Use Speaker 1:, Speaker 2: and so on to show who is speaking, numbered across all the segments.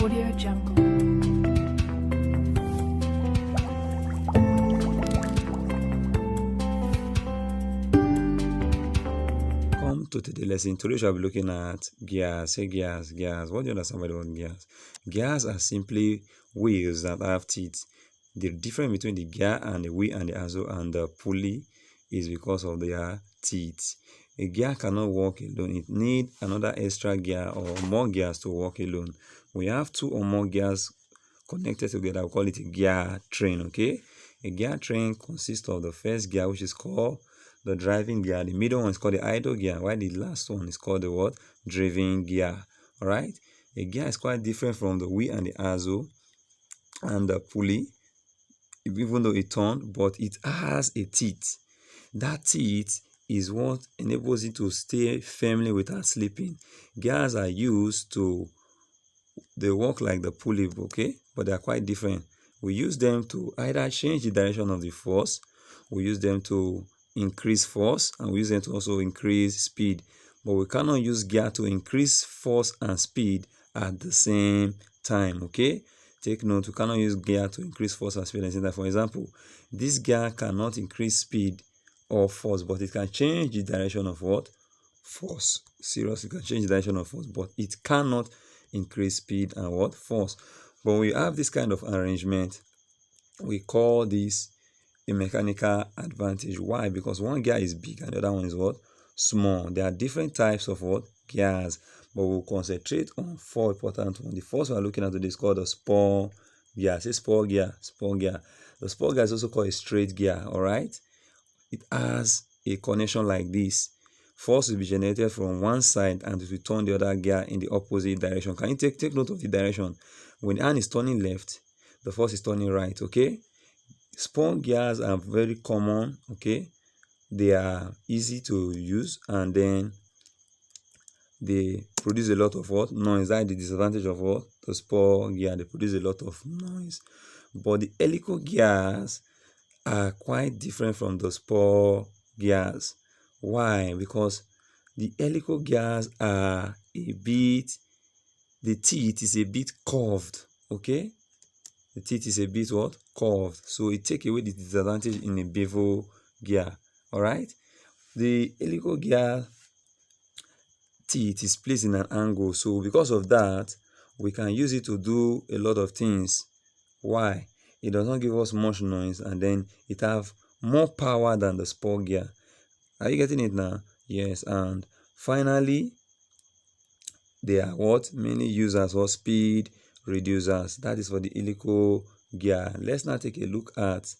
Speaker 1: Audio Jungle.
Speaker 2: Come to today's lesson. Today we shall be looking at gears. Say gears, gears. What do you understand by the word gears? Gears are simply wheels that have teeth. The difference between the gear and the wheel and the axle and the pulley is because of their teeth. A gear cannot walk alone. It needs another extra gear or more gears to walk alone. We have two or more gears connected together. We call it a gear train. Okay, a gear train consists of the first gear, which is called the driving gear. The middle one is called the idle gear, while the last one is called the what? Driving gear. All right. A gear is quite different from the wheel and the axle and the pulley, even though it turns, but it has a teeth. That teeth is what enables it to stay firmly without slipping. Gears are used to, they work like the pulley, okay, but they are quite different. We use them to either change the direction of the force, we use them to increase force, and we use them to also increase speed. But we cannot use gear to increase force and speed at the same time. Okay, take note, we cannot use gear to increase force and speed at the same time. For example, this gear cannot increase speed or force, but it can change the direction of what? Force. Seriously, it can change the direction of force, but it cannot increase speed and what? Force. But when we have this kind of arrangement, we call this a mechanical advantage. Why? Because one gear is big and the other one is what? Small. There are different types of what? Gears, but we'll concentrate on four important ones. The first one we're looking at today is called the spur gear. Say spur gear, spur gear. The spur gear is also called a straight gear. All right, it has a connection like this. Force will be generated from one side and it will turn the other gear in the opposite direction. Can you take note of the direction? When the hand is turning left, the force is turning right. Okay, spur gears are very common. Okay, they are easy to use, and then they produce a lot of what? Noise. That is the disadvantage of what? The spur gear. They produce a lot of noise. But the helical gears are quite different from the spur gears. Why? Because the helical gears are a bit, the teeth is a bit curved. Okay, the teeth is a bit what? Curved. So it takes away the disadvantage in a bevel gear. All right, the helical gear teeth is placed in an angle, so because of that we can use it to do a lot of things. Why? It does not give us much noise, and then it have more power than the spur gear. Are you getting it now? Yes. And finally, they are what many use as what? Speed reducers. That is for the helical gear. Let's now take a look at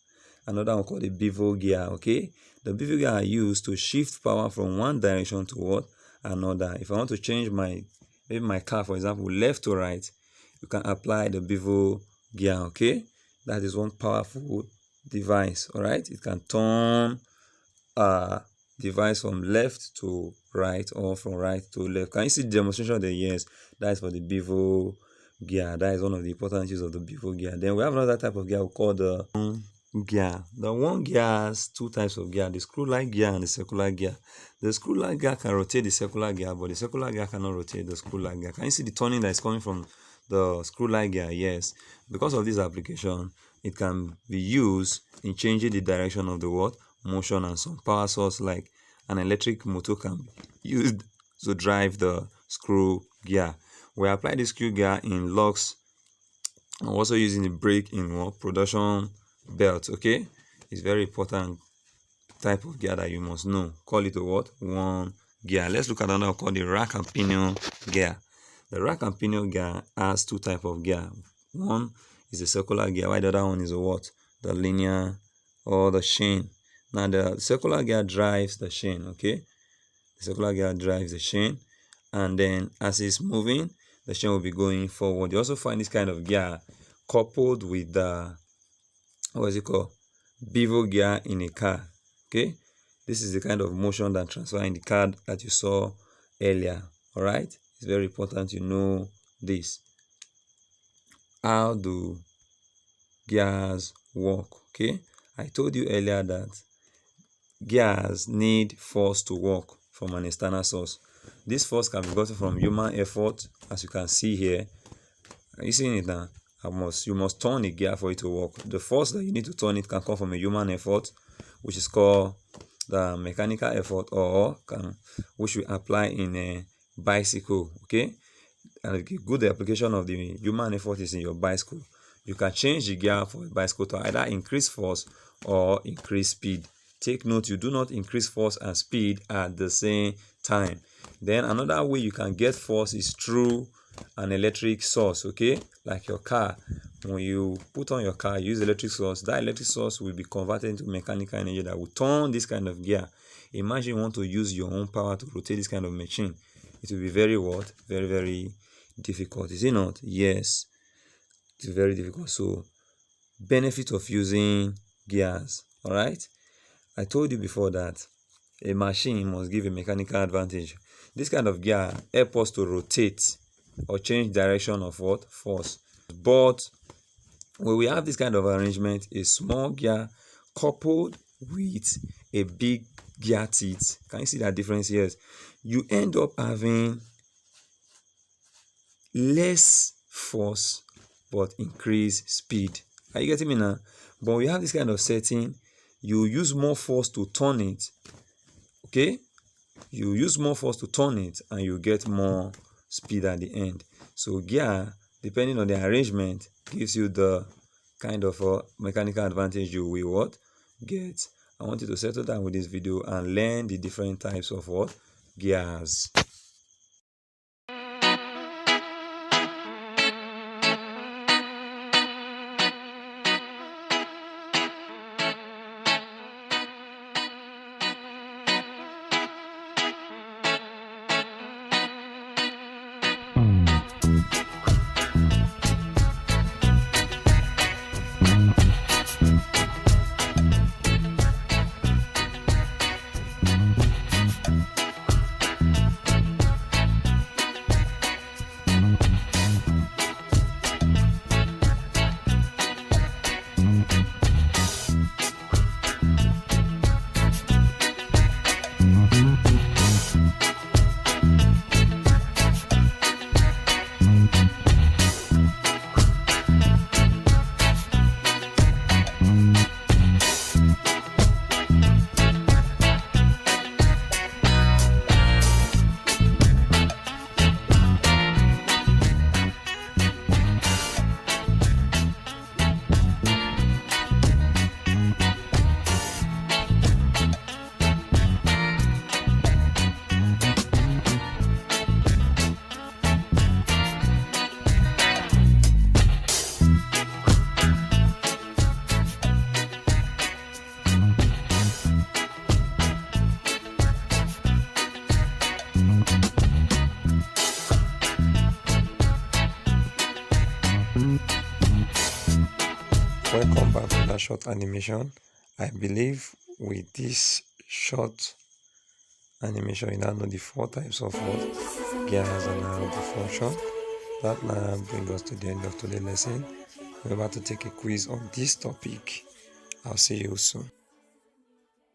Speaker 2: another one called the bevel gear. Okay, the bevel gear are used to shift power from one direction to what? Another. If I want to change maybe my car, for example, left to right, you can apply the bevel gear. Okay, that is one powerful device. All right, it can turn device from left to right or from right to left. Can you see the demonstration there? Yes, that is for the bevel gear. That is one of the important uses of the bevel gear. Then we have another type of gear we call the gear. The one gear has two types of gear: the screw-like gear and the circular gear. The screw-like gear can rotate the circular gear, but the circular gear cannot rotate the screw-like gear. Can you see the turning that is coming from the screw-like gear? Yes. Because of this application, it can be used in changing the direction of the what? Motion, and some power source like an electric motor can be used to drive the screw gear. We apply the screw gear in locks and also using the brake in what? Production belt. Okay, it's very important type of gear that you must know. Call it a what? One gear. Let's look at another called the rack and pinion gear. The rack and pinion gear has two types of gear. One is a circular gear, while the other one is a what? The linear or the chain. Now the circular gear drives the chain. Okay, the circular gear drives the chain, and then as it's moving, the chain will be going forward. You also find this kind of gear coupled with the, what is it called? Bevel gear in a car. Okay, this is the kind of motion that transfer in the car that you saw earlier. All right, it's very important you know this. How do gears work? Okay, I told you earlier that gears need force to work from an external source. This force can be gotten from human effort, as you can see here. Are you seeing it now? You must turn a gear for it to work. The force that you need to turn it can come from a human effort, which is called the mechanical effort, or which we apply in a bicycle. Okay, and a good application of the human effort is in your bicycle. You can change the gear for a bicycle to either increase force or increase speed. Take note, you do not increase force and speed at the same time. Then another way you can get force is through an electric source. Okay, like your car. When you put on your car, you use electric source. That electric source will be converted into mechanical energy that will turn this kind of gear. Imagine you want to use your own power to rotate this kind of machine. It will be very what? Very, very difficult. Is it not? Yes, it's very difficult. So benefit of using gears. All right, I told you before that a machine must give a mechanical advantage. This kind of gear help us to rotate or change direction of what? Force. But when we have this kind of arrangement, a small gear coupled with a big gear teeth, can you see that difference here? You end up having less force but increase speed. Are you getting me now? But we have this kind of setting, you use more force to turn it. Okay, you use more force to turn it and you get more speed at the end. So gear, depending on the arrangement, gives you the kind of mechanical advantage you will what? Get. I want you to settle down with this video and learn the different types of what? Gears. Welcome back to that short animation. I believe with this short animation you now know the 4 types of what? Gears and how to function. That now brings us to the end of today's lesson. We're about to take a quiz on this topic. I'll see you soon.